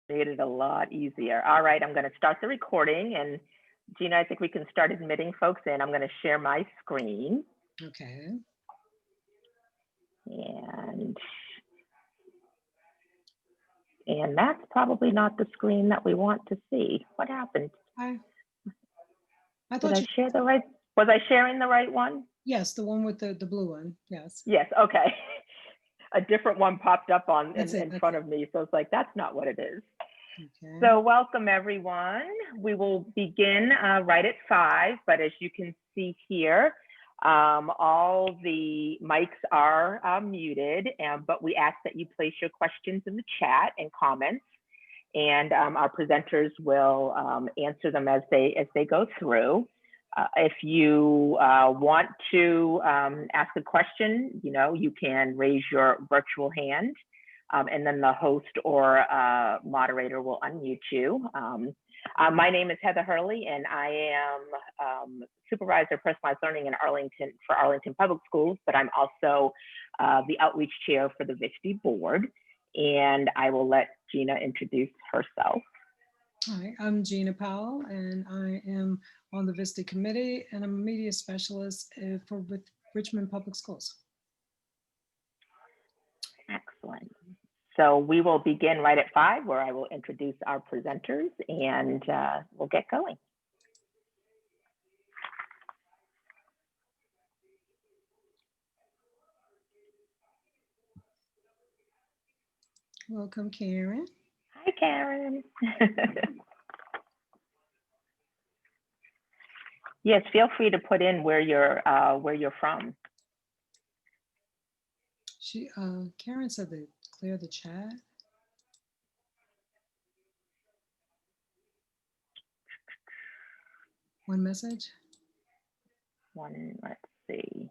made it a lot easier. All right, I'm going to start the recording, and Gina, I think we can start admitting folks in. I'm going to share my screen. Okay. And that's probably not the screen that we want to see. What happened? I Did thought I share the right? Was I sharing the right one? Yes, the one with the blue one. Yes. Yes. Okay. A different one popped up in front it. of me, so it's like that's not what it is. Okay. So welcome everyone. We will begin right at 5, but as you can see here, all the mics are muted, but we ask that you place your questions in the chat and comments, and our presenters will answer them as they go through. If you want to ask a question, you can raise your virtual hand, and then the host or moderator will unmute you. My name is Heather Hurley, and I am Supervisor of Personalized Learning in Arlington for Arlington Public Schools, but I'm also the Outreach Chair for the VSTE Board, and I will let Gina introduce herself. Hi, I'm Gina Powell, and I am on the VSTE committee, and I'm a media specialist with Richmond Public Schools. Excellent. So we will begin right at 5, where I will introduce our presenters, and we'll get going. Welcome, Karen. Hi, Karen. Yes, feel free to put in where you're from. Karen said to clear the chat. One message. Let's see.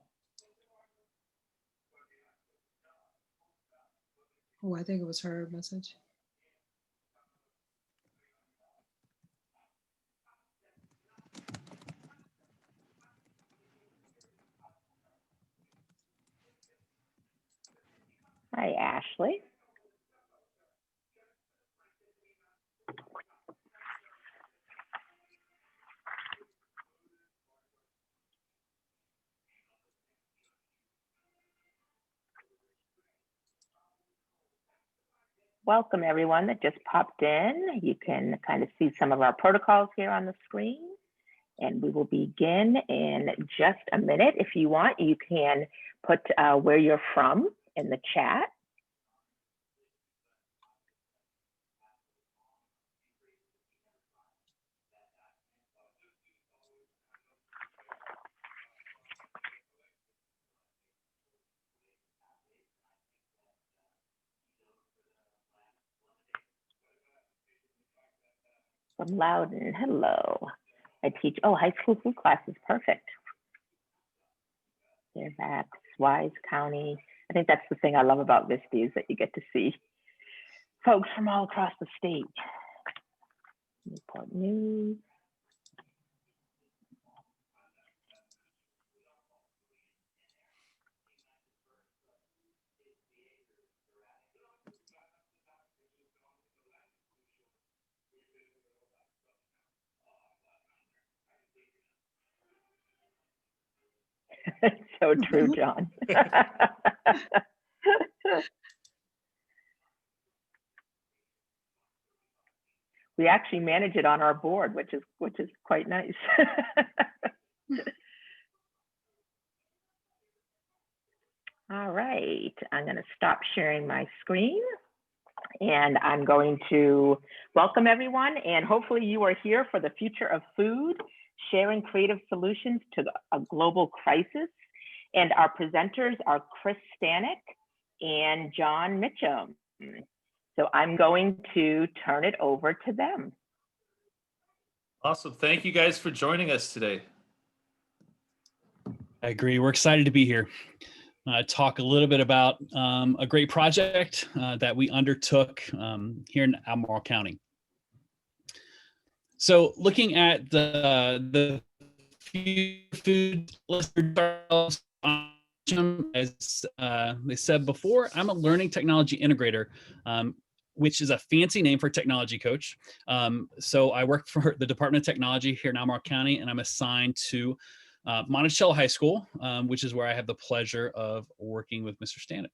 Oh, I think it was her message. Hi, Ashley. Welcome everyone that just popped in. You can kind of see some of our protocols here on the screen, and we will begin in just a minute. If you want, you can put where you're from in the chat. From Loudon, hello. I teach, high school food classes, perfect. Fairfax, Wise County. I think that's the thing I love about VSTE is that you get to see folks from all across the state. Newport News. So true, John. We actually manage it on our board, which is quite nice. All right, I'm going to stop sharing my screen, and I'm going to welcome everyone, and hopefully you are here for the future of food, sharing creative solutions to a global crisis. And our presenters are Chris Stanek and John Mitchum. So I'm going to turn it over to them. Awesome. Thank you guys for joining us today. I agree. We're excited to be here. Talk a little bit about a great project that we undertook here in Albemarle County. So looking at the food listers, as they said before, I'm a learning technology integrator which is a fancy name for technology coach. So I work for the Department of Technology here in Albemarle County, and I'm assigned to Monticello High School, which is where I have the pleasure of working with Mr. Stanek.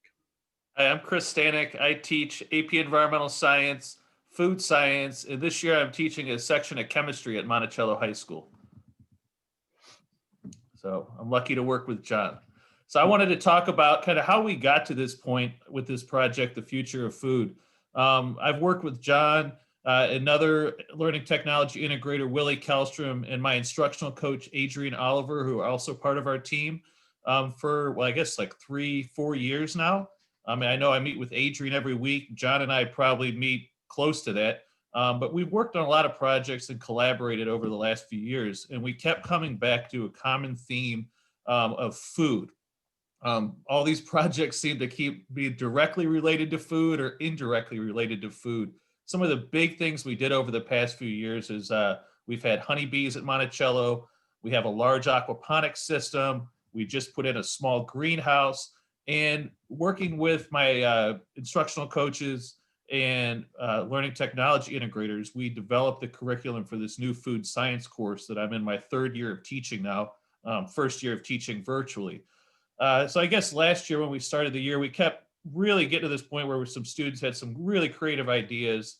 Hi, I'm Chris Stanek. I teach AP Environmental Science, Food Science, and this year I'm teaching a section of chemistry at Monticello High School. So I'm lucky to work with John. So I wanted to talk about kind of how we got to this point with this project, The Future of Food. I've worked with John, another learning technology integrator, Willie Kellstrom, and my instructional coach, Adrian Oliver, who are also part of our team for, well, I guess like 3-4 years now. I mean, I know I meet with Adrian every week. John and I probably meet close to that. But we've worked on a lot of projects and collaborated over the last few years, and we kept coming back to a common theme of food. All these projects seem to be directly related to food or indirectly related to food. Some of the big things we did over the past few years is we've had honeybees at Monticello. We have a large aquaponics system. We just put in a small greenhouse. And working with my instructional coaches and learning technology integrators, we developed the curriculum for this new food science course that I'm in my 3rd year of teaching now, first year of teaching virtually. So I guess last year when we started the year, we kept really getting to this point where some students had some really creative ideas.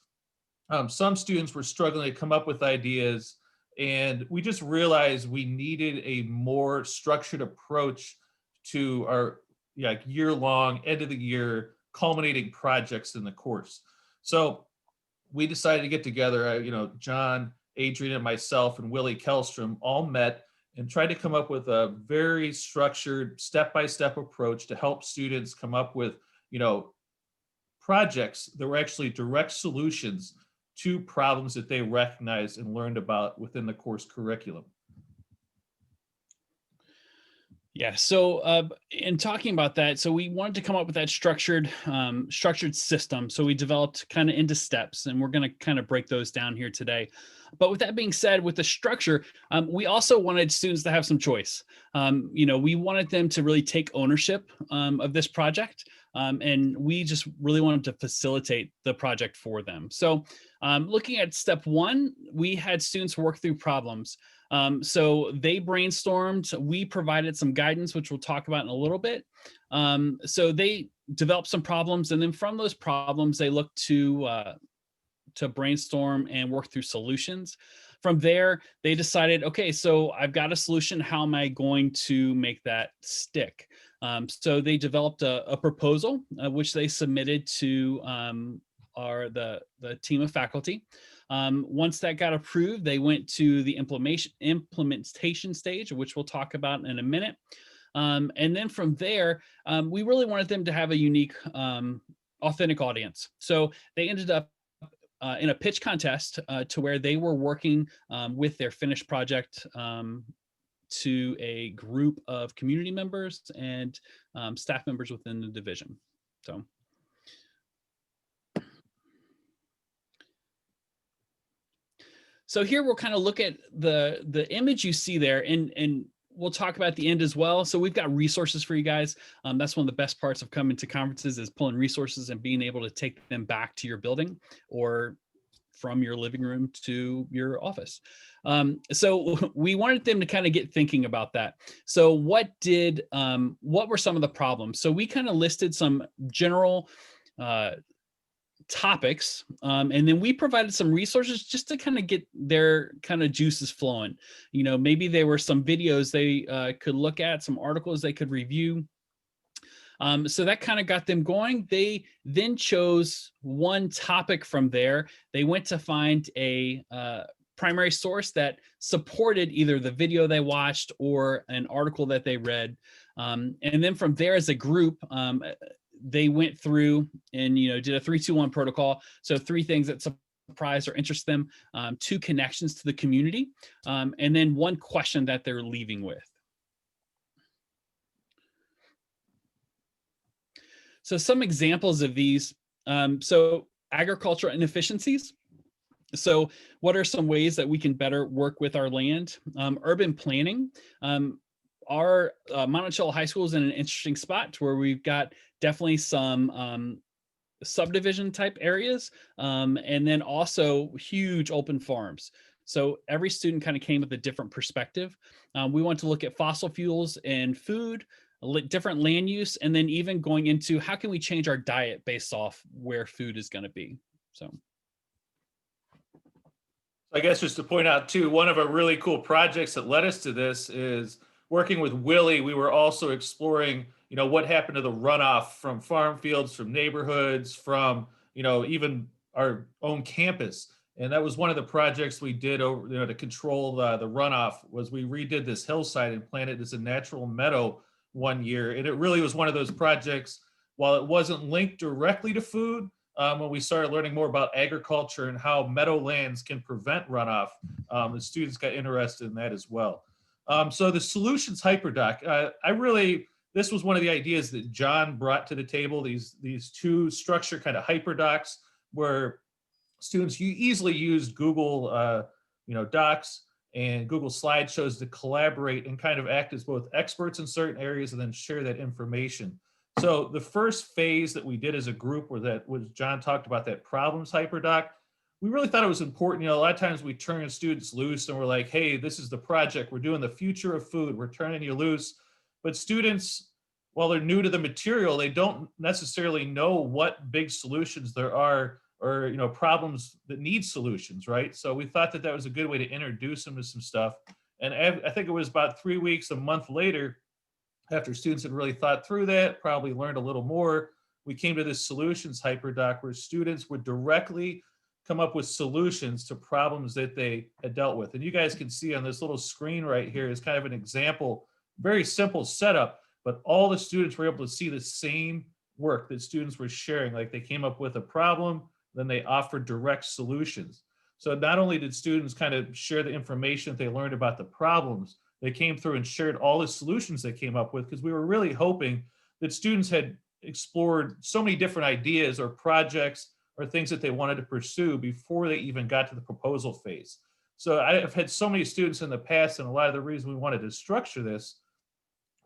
Some students were struggling to come up with ideas, and we just realized we needed a more structured approach to our year-long, end of the year, culminating projects in the course. So we decided to get together, John, Adrian, and myself, and Willie Kellstrom all met and tried to come up with a very structured step-by-step approach to help students come up with, projects that were actually direct solutions to problems that they recognized and learned about within the course curriculum. Yeah. So in talking about that, so we wanted to come up with that structured system. So we developed kind of into steps, and we're going to kind of break those down here today. But with that being said, with the structure, we also wanted students to have some choice. We wanted them to really take ownership of this project. And we just really wanted to facilitate the project for them. So looking at step 1, we had students work through problems. So they brainstormed, we provided some guidance, which we'll talk about in a little bit. So they developed some problems, and then from those problems, they looked to brainstorm and work through solutions. From there, they decided, okay, so I've got a solution. How am I going to make that stick? So they developed a proposal, which they submitted to the team of faculty. Once that got approved, they went to the implementation stage, which we'll talk about in a minute. And then from there, we really wanted them to have a unique, authentic audience. So they ended up in a pitch contest to where they were working with their finished project to a group of community members and staff members within the division. So here we'll kind of look at the image you see there, and we'll talk about the end as well. So we've got resources for you guys. That's one of the best parts of coming to conferences, is pulling resources and being able to take them back to your building or from your living room to your office. So we wanted them to kind of get thinking about that. So what were some of the problems? So we kind of listed some general topics, and then we provided some resources just to kind of get their kind of juices flowing. Maybe there were some videos they could look at, some articles they could review. So that kind of got them going. They then chose one topic from there. They went to find a primary source that supported either the video they watched or an article that they read. And then from there, as a group, they went through and did a 3-2-1 protocol. So 3 things that surprise or interest them, 2 connections to the community, and then 1 question that they're leaving with. So some examples of these, so agricultural inefficiencies. So what are some ways that we can better work with our land? Urban planning. Our Monticello High School is in an interesting spot where we've got definitely some subdivision type areas, and then also huge open farms. So every student kind of came with a different perspective. We want to look at fossil fuels and food, different land use, and then even going into how can we change our diet based off where food is going to be. So I guess just to point out too, one of our really cool projects that led us to this is working with Willie. We were also exploring, what happened to the runoff from farm fields, from neighborhoods, from, even our own campus. And that was one of the projects we did over, to control the runoff, was we redid this hillside and planted as a natural meadow one year. And it really was one of those projects, while it wasn't linked directly to food, when we started learning more about agriculture and how meadowlands can prevent runoff, the students got interested in that as well. So the solutions hyperdoc, this was one of the ideas that John brought to the table, these two structured kind of hyperdocs where students easily used Google Docs and Google Slideshows to collaborate and kind of act as both experts in certain areas and then share that information. So the first phase that we did as a group was John talked about that problems hyperdoc. We really thought it was important. A lot of times we turn students loose and we're like, hey, this is the project. We're doing the future of food. We're turning you loose. But students, while they're new to the material, they don't necessarily know what big solutions there are or problems that need solutions, right? So we thought that was a good way to introduce them to some stuff. And I think it was about 3 weeks, a month later, after students had really thought through that, probably learned a little more, we came to this solutions hyperdoc where students would directly come up with solutions to problems that they had dealt with. And you guys can see on this little screen right here is kind of an example, very simple setup, but all the students were able to see the same work that students were sharing. Like they came up with a problem, then they offered direct solutions. So not only did students kind of share the information that they learned about the problems, they came through and shared all the solutions they came up with, because we were really hoping that students had explored so many different ideas or projects or things that they wanted to pursue before they even got to the proposal phase. So I've had so many students in the past, and a lot of the reason we wanted to structure this,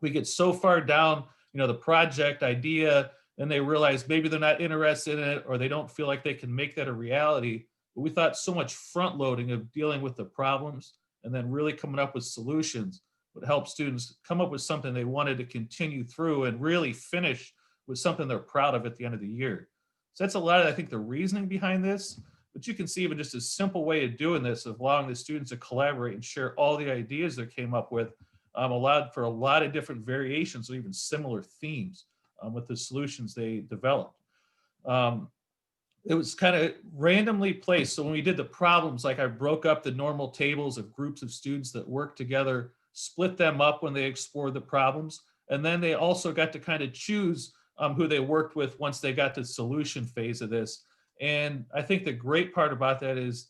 we get so far down, the project idea, and they realize maybe they're not interested in it or they don't feel like they can make that a reality. But we thought so much front loading of dealing with the problems and then really coming up with solutions would help students come up with something they wanted to continue through and really finish with something they're proud of at the end of the year. So that's a lot of, I think, the reasoning behind this. But you can see even just a simple way of doing this, of allowing the students to collaborate and share all the ideas they came up with, allowed for a lot of different variations or even similar themes with the solutions they developed. It was kind of randomly placed. So when we did the problems, like I broke up the normal tables of groups of students that worked together, split them up when they explored the problems. And then they also got to kind of choose who they worked with once they got to the solution phase of this. And I think the great part about that is,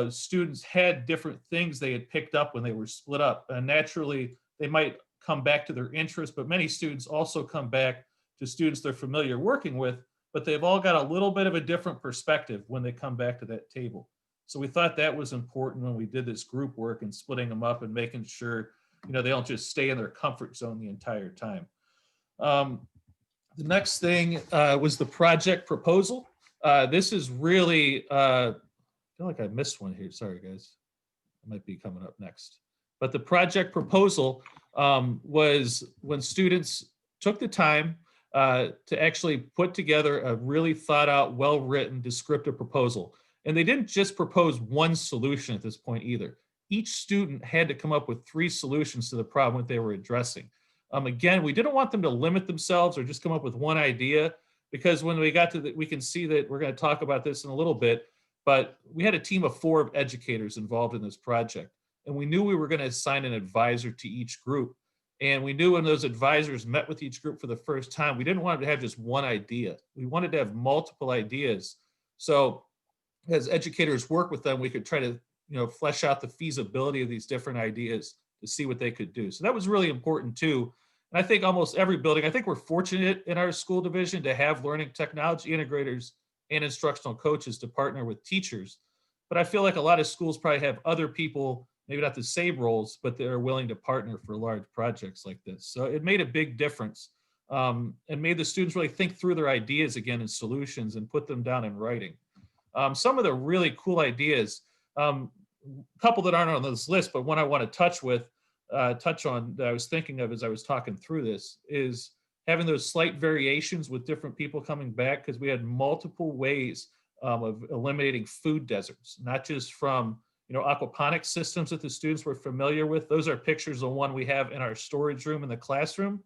students had different things they had picked up when they were split up. And naturally, they might come back to their interests, but many students also come back to students they're familiar working with, but they've all got a little bit of a different perspective when they come back to that table. So we thought that was important when we did this group work and splitting them up and making sure, they don't just stay in their comfort zone the entire time. The next thing was the project proposal. This is really, I feel like I missed one here. Sorry, guys. It might be coming up next. But the project proposal was when students took the time to actually put together a really thought out, well-written, descriptive proposal. And they didn't just propose one solution at this point either. Each student had to come up with 3 solutions to the problem that they were addressing. Again, we didn't want them to limit themselves or just come up with one idea, because when we got to we can see that we're going to talk about this in a little bit, but we had a team of 4 educators involved in this project. And we knew we were going to assign an advisor to each group. And we knew when those advisors met with each group for the first time, we didn't want to have just one idea. We wanted to have multiple ideas. So as educators work with them, we could try to, flesh out the feasibility of these different ideas to see what they could do. So that was really important too. And I think almost every building, I think we're fortunate in our school division to have learning technology integrators and instructional coaches to partner with teachers. But I feel like a lot of schools probably have other people, maybe not the same roles, but they're willing to partner for large projects like this. So it made a big difference and made the students really think through their ideas again and solutions and put them down in writing. Some of the really cool ideas, a couple that aren't on this list, but one I want to touch on that I was thinking of as I was talking through this is having those slight variations with different people coming back, because we had multiple ways of eliminating food deserts, not just from aquaponics systems that the students were familiar with. Those are pictures of one we have in our storage room in the classroom.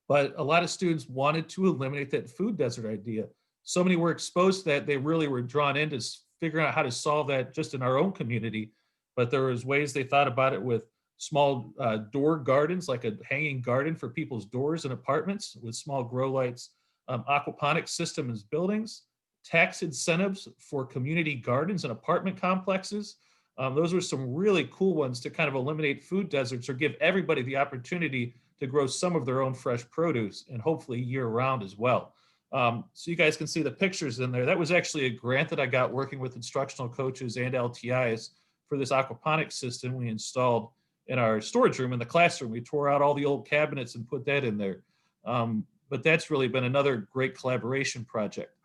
But a lot of students wanted to eliminate that food desert idea. So many were exposed to that, they really were drawn into figuring out how to solve that just in our own community. But there was ways they thought about it with small door gardens, like a hanging garden for people's doors in apartments with small grow lights, aquaponics systems buildings, tax incentives for community gardens and apartment complexes. Those were some really cool ones to kind of eliminate food deserts or give everybody the opportunity to grow some of their own fresh produce, and hopefully year round as well. So you guys can see the pictures in there. That was actually a grant that I got working with instructional coaches and LTIs for this aquaponics system we installed in our storage room in the classroom. We tore out all the old cabinets and put that in there. But that's really been another great collaboration project.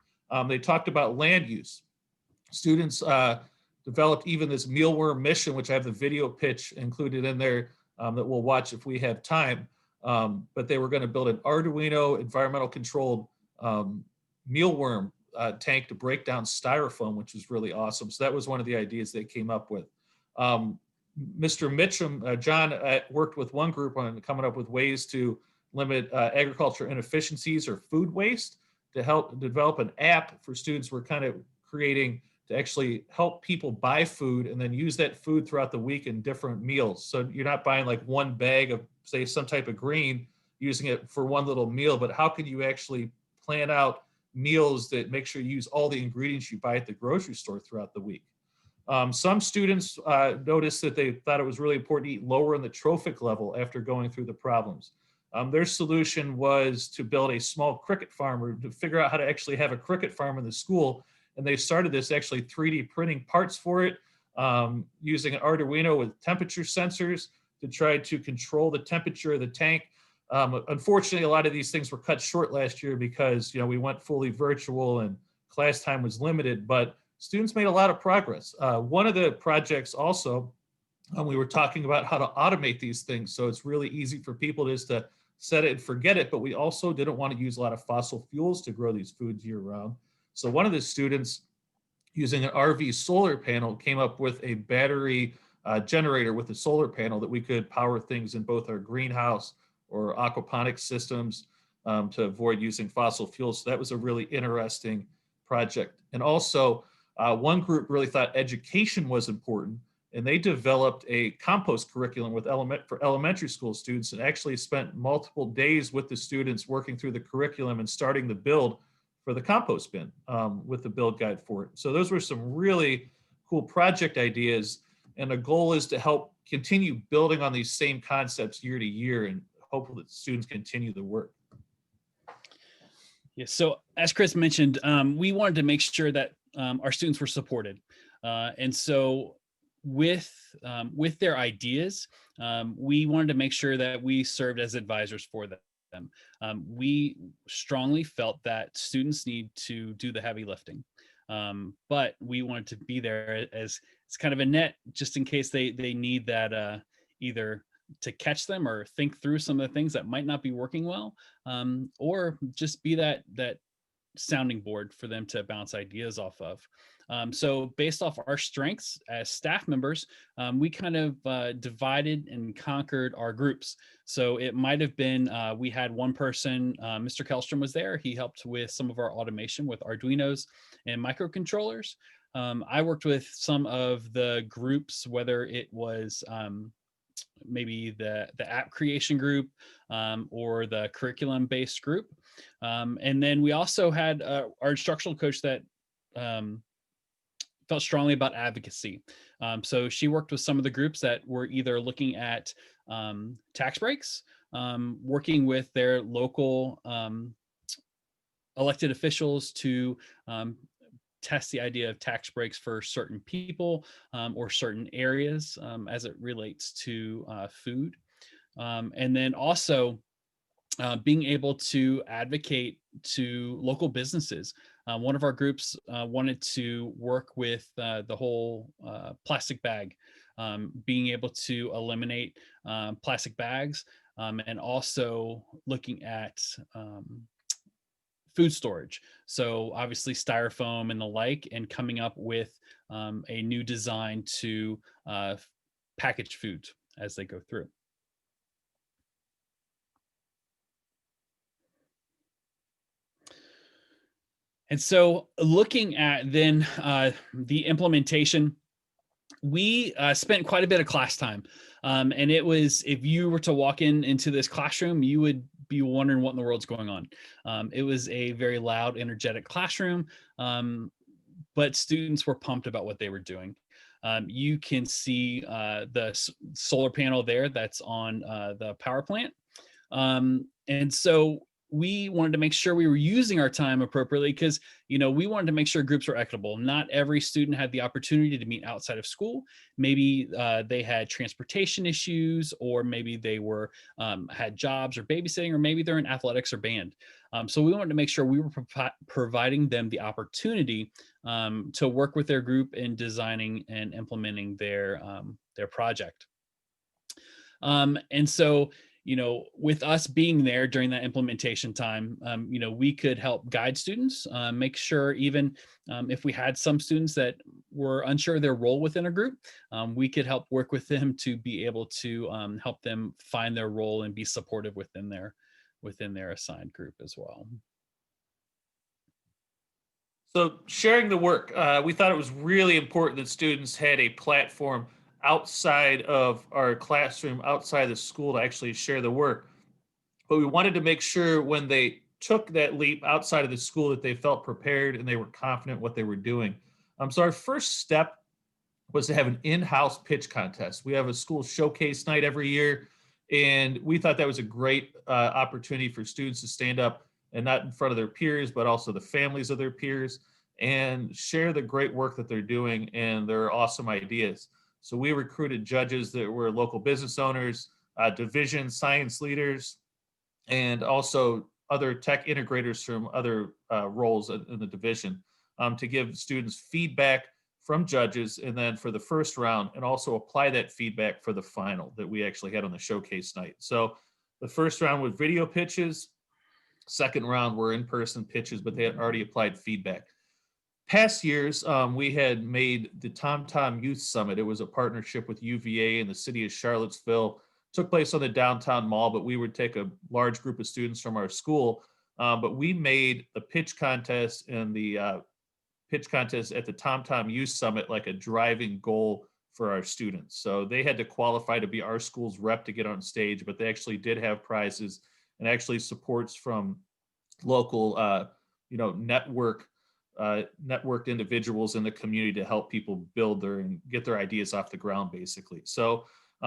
They talked about land use. Students developed even this mealworm mission, which I have the video pitch included in there that we'll watch if we have time. But they were going to build an Arduino environmental controlled mealworm tank to break down styrofoam, which was really awesome. So that was one of the ideas they came up with. Mr. Mitchum, John worked with one group on coming up with ways to limit agriculture inefficiencies or food waste, to help develop an app for students. We're kind of creating to actually help people buy food and then use that food throughout the week in different meals. So you're not buying like one bag of, say, some type of green, using it for one little meal, but how can you actually plan out meals that make sure you use all the ingredients you buy at the grocery store throughout the week? Some students noticed that they thought it was really important to eat lower in the trophic level after going through the problems. Their solution was to build a small cricket farm, or to figure out how to actually have a cricket farm in the school. And they started this actually 3D printing parts for it, using an Arduino with temperature sensors to try to control the temperature of the tank. Unfortunately, a lot of these things were cut short last year because we went fully virtual and class time was limited, but students made a lot of progress. One of the projects also, we were talking about how to automate these things so it's really easy for people just to set it and forget it, but we also didn't want to use a lot of fossil fuels to grow these foods year round. So one of the students, using an RV solar panel, came up with a battery generator with a solar panel that we could power things in both our greenhouse or aquaponics systems to avoid using fossil fuels. So that was a really interesting project. And also, one group really thought education was important, and they developed a compost curriculum for elementary school students, and actually spent multiple days with the students working through the curriculum and starting the build for the compost bin with the build guide for it. So those were some really cool project ideas, and the goal is to help continue building on these same concepts year to year, and hopefully that students continue the work. Yeah, so as Chris mentioned, we wanted to make sure that our students were supported. And so with their ideas, we wanted to make sure that we served as advisors for them. We strongly felt that students need to do the heavy lifting, but we wanted to be there as it's kind of a net, just in case they need that either to catch them or think through some of the things that might not be working well, or just be that sounding board for them to bounce ideas off of. So based off our strengths as staff members, we kind of divided and conquered our groups. So it might have been, we had one person, Mr. Kellstrom was there. He helped with some of our automation with Arduinos and microcontrollers. I worked with some of the groups, whether it was maybe the app creation group or the curriculum based group. And then we also had our instructional coach that felt strongly about advocacy. So she worked with some of the groups that were either looking at tax breaks, working with their local elected officials to test the idea of tax breaks for certain people or certain areas as it relates to food. And then also being able to advocate to local businesses. One of our groups wanted to work with the whole plastic bag, being able to eliminate plastic bags, and also looking at food storage. So obviously styrofoam and the like, and coming up with a new design to package food as they go through. And so looking at then the implementation, we spent quite a bit of class time. And it was, if you were to walk into this classroom, you would be wondering what in the world's going on. It was a very loud, energetic classroom, but students were pumped about what they were doing. You can see the solar panel there that's on the power plant. And so we wanted to make sure we were using our time appropriately, because we wanted to make sure groups were equitable. Not every student had the opportunity to meet outside of school. Maybe they had transportation issues, or maybe they were had jobs or babysitting, or maybe they're in athletics or band. So we wanted to make sure we were providing them the opportunity to work with their group in designing and implementing their project. And so with us being there during that implementation time, we could help guide students, make sure even if we had some students that were unsure of their role within a group, we could help work with them to be able to help them find their role and be supportive within their assigned group as well. So sharing the work, we thought it was really important that students had a platform outside of our classroom, outside the school, to actually share the work. But we wanted to make sure when they took that leap outside of the school that they felt prepared and they were confident what they were doing. So our first step was to have an in-house pitch contest. We have a school showcase night every year, and we thought that was a great opportunity for students to stand up, and not in front of their peers, but also the families of their peers, and share the great work that they're doing and their awesome ideas. So we recruited judges that were local business owners, division science leaders, and also other tech integrators from other roles in the division, to give students feedback from judges, and then for the first round, and also apply that feedback for the final that we actually had on the showcase night. So the first round was video pitches, second round were in-person pitches, but they had already applied feedback. Past years, we had made the TomTom Youth Summit. It was a partnership with UVA and the city of Charlottesville. Took place on the downtown mall, but we would take a large group of students from our school. But we made the pitch contest and the pitch contest at the TomTom Youth Summit like a driving goal for our students. So they had to qualify to be our school's rep to get on stage, but they actually did have prizes and actually supports from local, networked individuals in the community to help people build and get their ideas off the ground, basically. So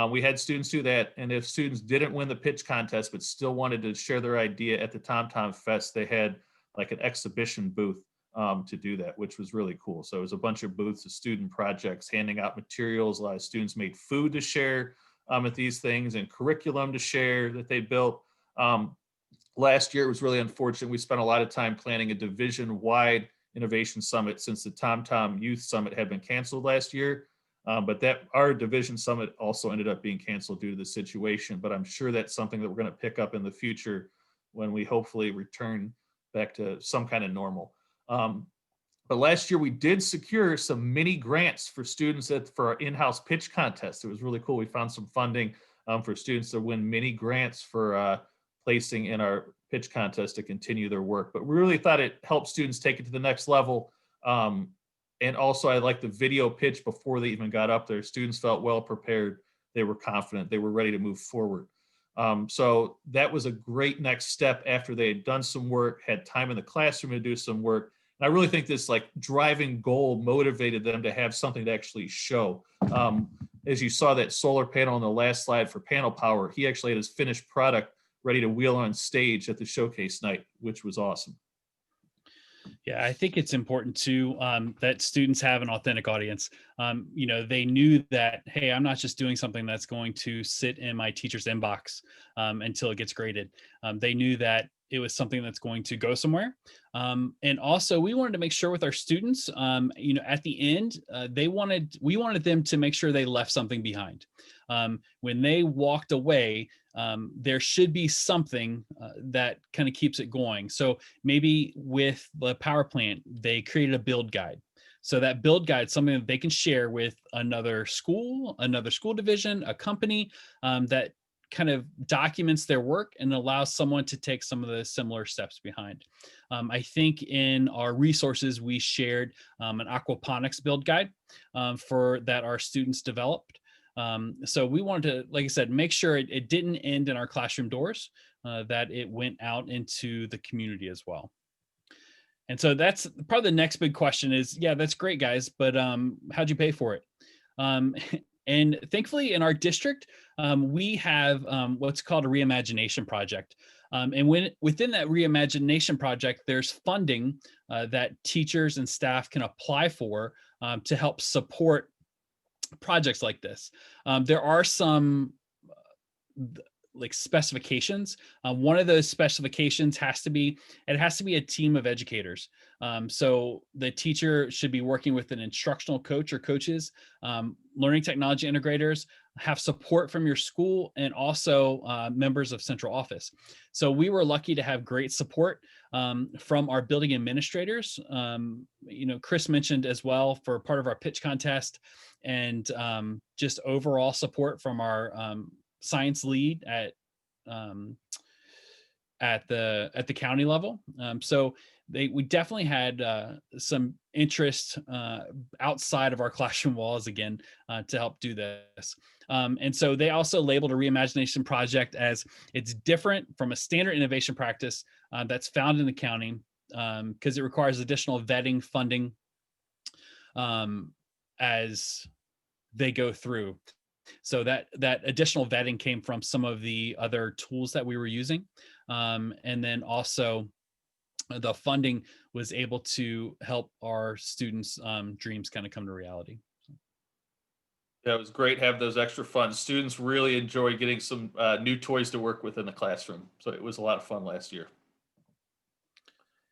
we had students do that. And if students didn't win the pitch contest, but still wanted to share their idea at the TomTom Fest, they had like an exhibition booth to do that, which was really cool. So it was a bunch of booths of student projects, handing out materials. A lot of students made food to share at these things, and curriculum to share that they built. Last year, it was really unfortunate. We spent a lot of time planning a division-wide innovation summit since the TomTom Youth Summit had been canceled last year. But our division summit also ended up being canceled due to the situation. But I'm sure that's something that we're going to pick up in the future when we hopefully return back to some kind of normal. But last year we did secure some mini grants for students for our in-house pitch contest. It was really cool. We found some funding for students to win mini grants for placing in our pitch contest to continue their work. But we really thought it helped students take it to the next level. And also I liked the video pitch before they even got up there. Students felt well prepared. They were confident. They were ready to move forward. So that was a great next step after they had done some work, had time in the classroom to do some work. And I really think this like driving goal motivated them to have something to actually show. As you saw that solar panel on the last slide for panel power, he actually had his finished product ready to wheel on stage at the showcase night, which was awesome. Yeah, I think it's important too that students have an authentic audience. They knew that, hey, I'm not just doing something that's going to sit in my teacher's inbox until it gets graded. They knew that it was something that's going to go somewhere. And also, we wanted to make sure with our students, at the end, we wanted them to make sure they left something behind. When they walked away, there should be something that kind of keeps it going. So maybe with the power plant, they created a build guide. So that build guide is something that they can share with another school division, a company that kind of documents their work and allows someone to take some of the similar steps behind. I think in our resources, we shared an aquaponics build guide for that our students developed. So we wanted to, like I said, make sure it didn't end in our classroom doors, that it went out into the community as well. And so that's probably the next big question is, yeah, that's great, guys, but how'd you pay for it? And thankfully in our district, we have what's called a reimagination project. And within that reimagination project, there's funding that teachers and staff can apply for to help support projects like this. There are some like specifications. One of those specifications has to be a team of educators. So the teacher should be working with an instructional coach or coaches, learning technology integrators, have support from your school, and also members of central office. So we were lucky to have great support from our building administrators. Chris mentioned as well for part of our pitch contest, and just overall support from our science lead at the county level. So we definitely had some interest outside of our classroom walls again to help do this. And so they also labeled a reimagination project as it's different from a standard innovation practice that's found in the county because it requires additional vetting funding as they go through. So that additional vetting came from some of the other tools that we were using. And then also the funding was able to help our students' dreams kind of come to reality. Yeah, it was great to have those extra funds. Students really enjoy getting some new toys to work with in the classroom. So it was a lot of fun last year.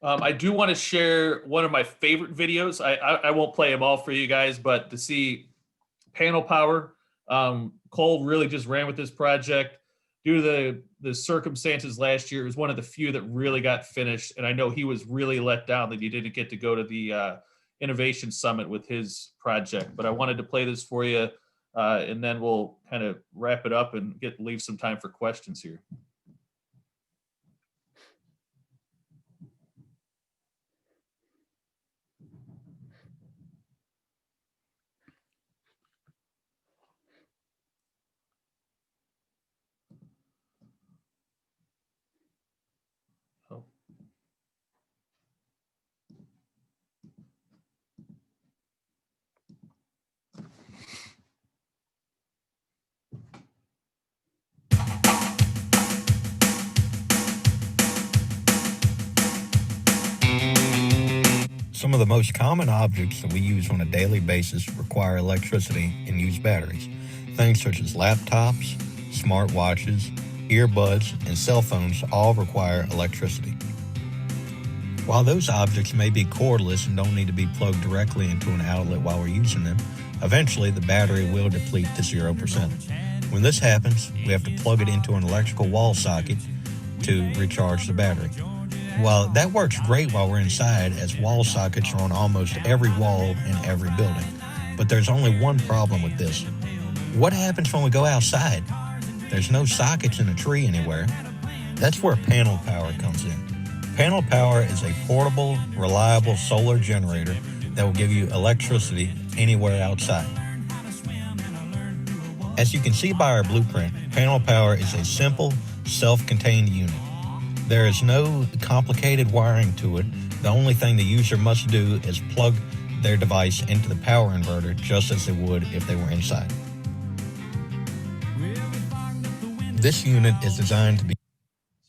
I do want to share one of my favorite videos. I won't play them all for you guys, but to see panel power, Cole really just ran with this project. Due to the circumstances last year, it was one of the few that really got finished. And I know he was really let down that he didn't get to go to the Innovation Summit with his project. But I wanted to play this for you, and then we'll kind of wrap it up and leave some time for questions here. Some of the most common objects that we use on a daily basis require electricity and use batteries. Things such as laptops, smartwatches, earbuds, and cell phones all require electricity. While those objects may be cordless and don't need to be plugged directly into an outlet while we're using them, eventually the battery will deplete to 0%. When this happens, we have to plug it into an electrical wall socket to recharge the battery. While that works great while we're inside, as wall sockets are on almost every wall in every building. But there's only one problem with this. What happens when we go outside? There's no sockets in a tree anywhere. That's where panel power comes in. Panel power is a portable, reliable solar generator that will give you electricity anywhere outside. As you can see by our blueprint, panel power is a simple, self-contained unit. There is no complicated wiring to it. The only thing the user must do is plug their device into the power inverter just as they would if they were inside. This unit is designed to be...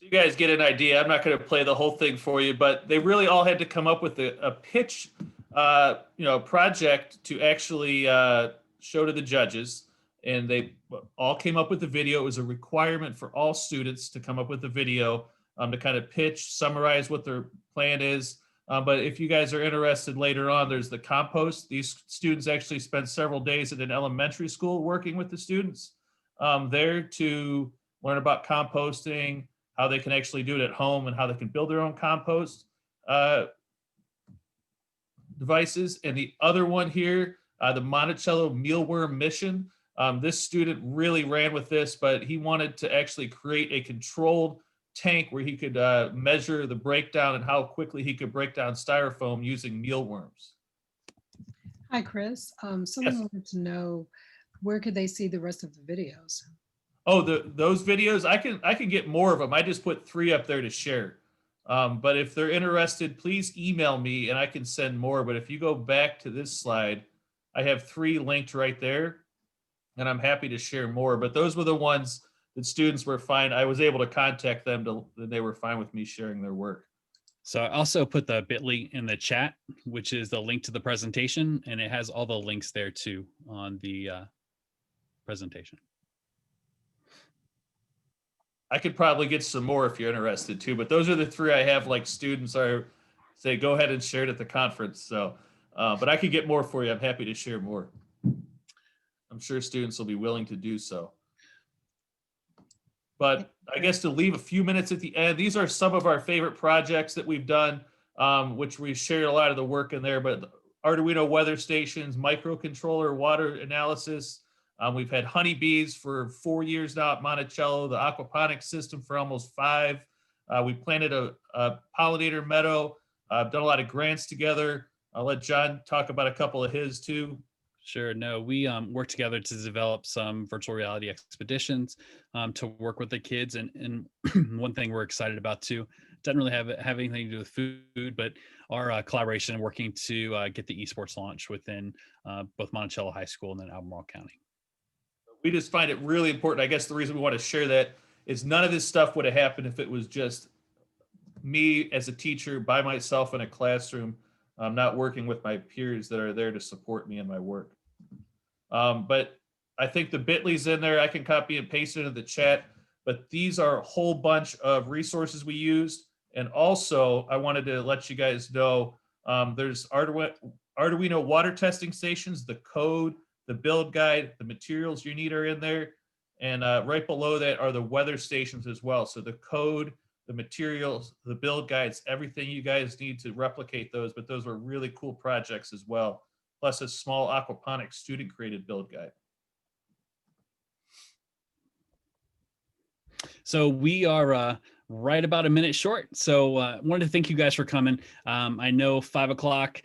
So you guys get an idea, I'm not going to play the whole thing for you, but they really all had to come up with a pitch, project to actually show to the judges. And they all came up with a video. It was a requirement for all students to come up with a video to kind of pitch, summarize what their plan is. But if you guys are interested later on, there's the compost. These students actually spent several days at an elementary school working with the students there to learn about composting, how they can actually do it at home, and how they can build their own compost devices. And the other one here, the Monticello Mealworm Mission. This student really ran with this, but he wanted to actually create a controlled tank where he could measure the breakdown and how quickly he could break down styrofoam using mealworms. Hi, Chris. Someone wanted to know, where could they see the rest of the videos? Oh, those videos, I can get more of them. I just put 3 up there to share. But if they're interested, please email me and I can send more. But if you go back to this slide, I have 3 linked right there, and I'm happy to share more. But those were the ones that students were fine. I was able to contact them and they were fine with me sharing their work. So I also put the bit.ly in the chat, which is the link to the presentation, and it has all the links there too on the presentation. I could probably get some more if you're interested too, but those are the 3 I have, like students are say, go ahead and share it at the conference. So, but I could get more for you. I'm happy to share more. I'm sure students will be willing to do so. But I guess to leave a few minutes at the end, these are some of our favorite projects that we've done, which we shared a lot of the work in there, but Arduino weather stations, microcontroller water analysis. We've had honeybees for 4 years now at Monticello, the aquaponics system for almost 5. We planted a pollinator meadow. I've done a lot of grants together. I'll let John talk about a couple of his too. Sure. No, we worked together to develop some virtual reality expeditions to work with the kids. And one thing we're excited about too, doesn't really have anything to do with food, but our collaboration and working to get the esports launch within both Monticello High School and then Albemarle County. We just find it really important. I guess the reason we want to share that is none of this stuff would have happened if it was just me as a teacher by myself in a classroom, not working with my peers that are there to support me in my work. But I think the bit.ly's in there. I can copy and paste it into the chat, but these are a whole bunch of resources we used. And also I wanted to let you guys know, there's Arduino water testing stations, the code, the build guide, the materials you need are in there. And right below that are the weather stations as well. So the code, the materials, the build guides, everything you guys need to replicate those, but those were really cool projects as well. Plus a small aquaponics student created build guide. So we are right about a minute short. So I wanted to thank you guys for coming. I know 5 o'clock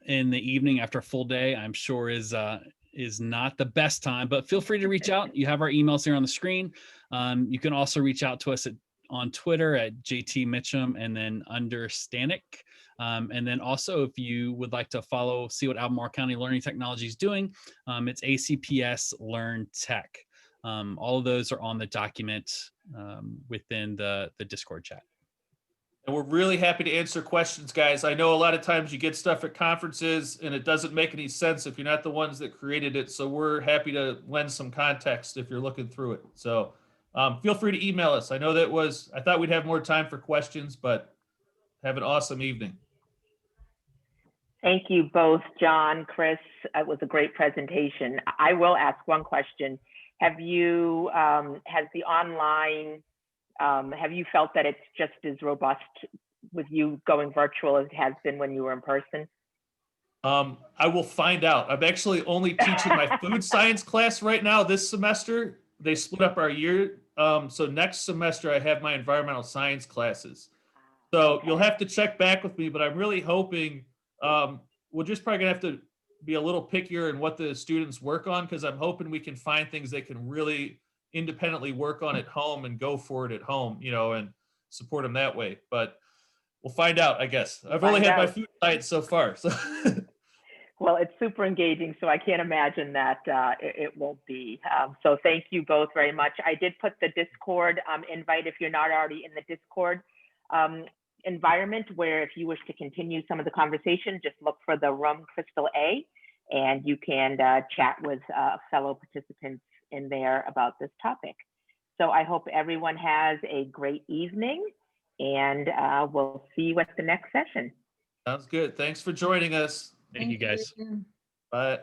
in the evening after a full day, I'm sure is not the best time, but feel free to reach out. You have our emails here on the screen. You can also reach out to us on Twitter at JT Mitchum and then under Stanek. And then also, if you would like to see what Albemarle County Learning Technology is doing, it's ACPS Learn Tech. All of those are on the document within the Discord chat. And we're really happy to answer questions, guys. I know a lot of times you get stuff at conferences and it doesn't make any sense if you're not the ones that created it. So we're happy to lend some context if you're looking through it. So feel free to email us. I know I thought we'd have more time for questions, but have an awesome evening. Thank you both, John, Chris. It was a great presentation. I will ask one question. Have you felt that it's just as robust with you going virtual as it has been when you were in person? I will find out. I'm actually only teaching my food science class right now this semester. They split up our year. So next semester I have my environmental science classes. So you'll have to check back with me, but I'm really hoping we're just probably gonna have to be a little pickier in what the students work on, because I'm hoping we can find things they can really independently work on at home and go for it at home, and support them that way. But we'll find out, I guess. I've only had my food science so far. So Well, it's super engaging, so I can't imagine that it won't be. So thank you both very much. I did put the Discord invite if you're not already in the Discord environment, where if you wish to continue some of the conversation, just look for the room Crystal A, and you can chat with fellow participants in there about this topic. So I hope everyone has a great evening, and we'll see you at the next session. Sounds good. Thanks for joining us. Thank you, guys. you. Bye.